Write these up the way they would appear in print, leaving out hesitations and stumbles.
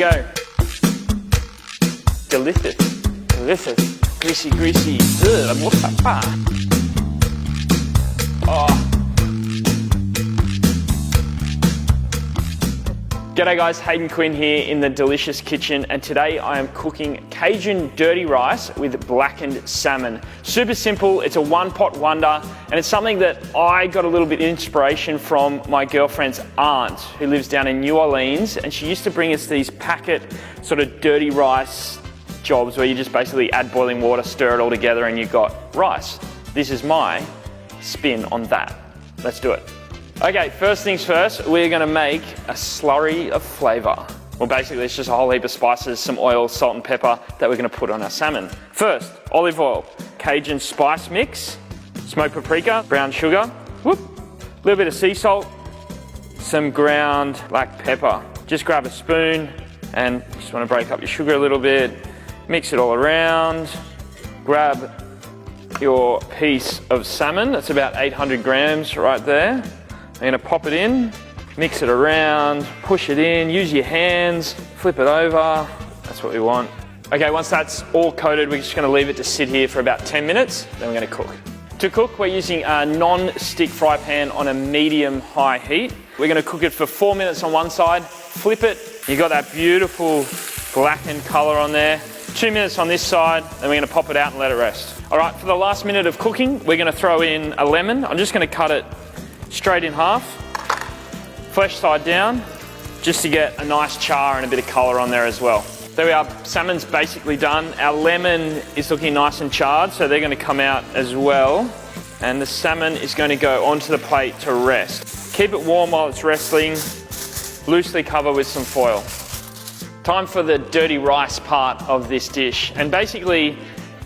go. Delicious. Delicious. Greasy, greasy. Ugh, oh. G'day guys, Hayden Quinn here in the delicious kitchen, and today I am cooking Cajun dirty rice with blackened salmon. Super simple, it's a one-pot wonder, and it's something that I got a little bit of inspiration from my girlfriend's aunt who lives down in New Orleans, and she used to bring us these packet sort of dirty rice jobs where you just basically add boiling water, stir it all together, and you've got rice. This is my spin on that. Let's do it. Okay, first things first, we're gonna make a slurry of flavor. Well, basically it's just a whole heap of spices, some oil, salt and pepper that we're gonna put on our salmon. First, olive oil, Cajun spice mix, smoked paprika, brown sugar, whoop, a little bit of sea salt, some ground black pepper. Just grab a spoon and you just wanna break up your sugar a little bit, mix it all around, grab your piece of salmon, that's about 800 grams right there. I'm gonna pop it in, mix it around, push it in, use your hands, flip it over. That's what we want. Okay, once that's all coated, we're just gonna leave it to sit here for about 10 minutes, then we're gonna cook. To cook, we're using a non-stick fry pan on a medium-high heat. We're gonna cook it for 4 minutes on one side, flip it, you got that beautiful blackened color on there. 2 minutes on this side, then we're gonna pop it out and let it rest. All right, for the last minute of cooking, we're gonna throw in a lemon. I'm just gonna cut it straight in half, flesh side down, just to get a nice char and a bit of colour on there as well. There we are, salmon's basically done. Our lemon is looking nice and charred, so they're going to come out as well. And the salmon is going to go onto the plate to rest. Keep it warm while it's resting, loosely cover with some foil. Time for the dirty rice part of this dish. And basically,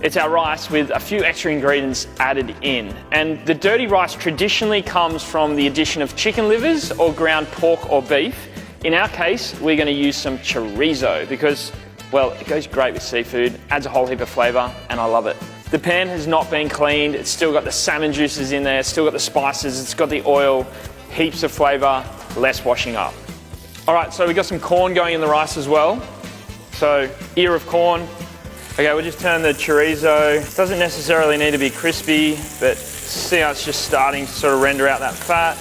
it's our rice with a few extra ingredients added in. And the dirty rice traditionally comes from the addition of chicken livers or ground pork or beef. In our case, we're gonna use some chorizo because, well, it goes great with seafood, adds a whole heap of flavor, and I love it. The pan has not been cleaned. It's still got the salmon juices in there, it's still got the spices, it's got the oil, heaps of flavor, less washing up. All right, so we got some corn going in the rice as well. So, ear of corn. Okay, we'll just turn the chorizo. It doesn't necessarily need to be crispy, but see how it's just starting to sort of render out that fat.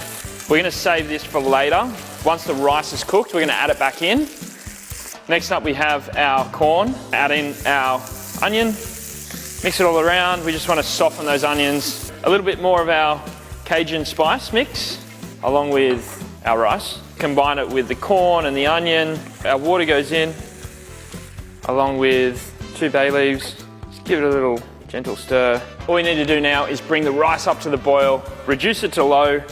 We're gonna save this for later. Once the rice is cooked, we're gonna add it back in. Next up, we have our corn. Add in our onion, mix it all around. We just wanna soften those onions. A little bit more of our Cajun spice mix, along with our rice. Combine it with the corn and the onion. Our water goes in, along with 2 bay leaves, just give it a little gentle stir. All we need to do now is bring the rice up to the boil, reduce it to low,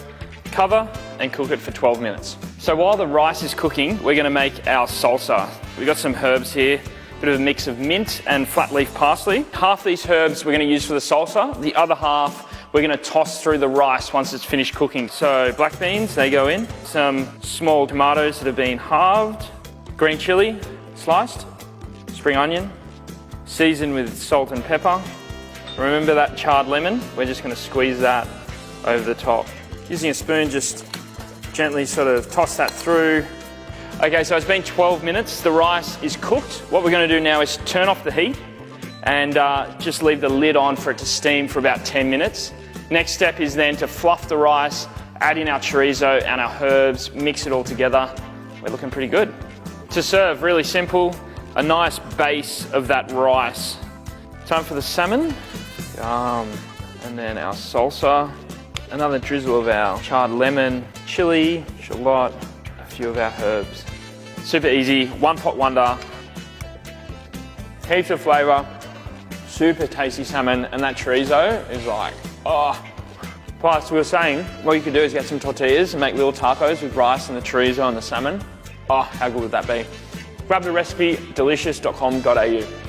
cover, and cook it for 12 minutes. So while the rice is cooking, we're gonna make our salsa. We've got some herbs here, a bit of a mix of mint and flat leaf parsley. Half these herbs we're gonna use for the salsa, the other half we're gonna toss through the rice once it's finished cooking. So black beans, they go in, some small tomatoes that have been halved, green chili, sliced, spring onion, season with salt and pepper. Remember that charred lemon? We're just gonna squeeze that over the top. Using a spoon, just gently sort of toss that through. Okay, so it's been 12 minutes. The rice is cooked. What we're gonna do now is turn off the heat and just leave the lid on for it to steam for about 10 minutes. Next step is then to fluff the rice, add in our chorizo and our herbs, mix it all together. We're looking pretty good. To serve, really simple. A nice base of that rice. Time for the salmon. And then our salsa. Another drizzle of our charred lemon, chili, shallot, a few of our herbs. Super easy, one-pot wonder. Heaps of flavor, super tasty salmon, and that chorizo is like, oh. Plus, we were saying, what you could do is get some tortillas and make little tacos with rice and the chorizo and the salmon. Oh, how good would that be? Grab the recipe, delicious.com.au.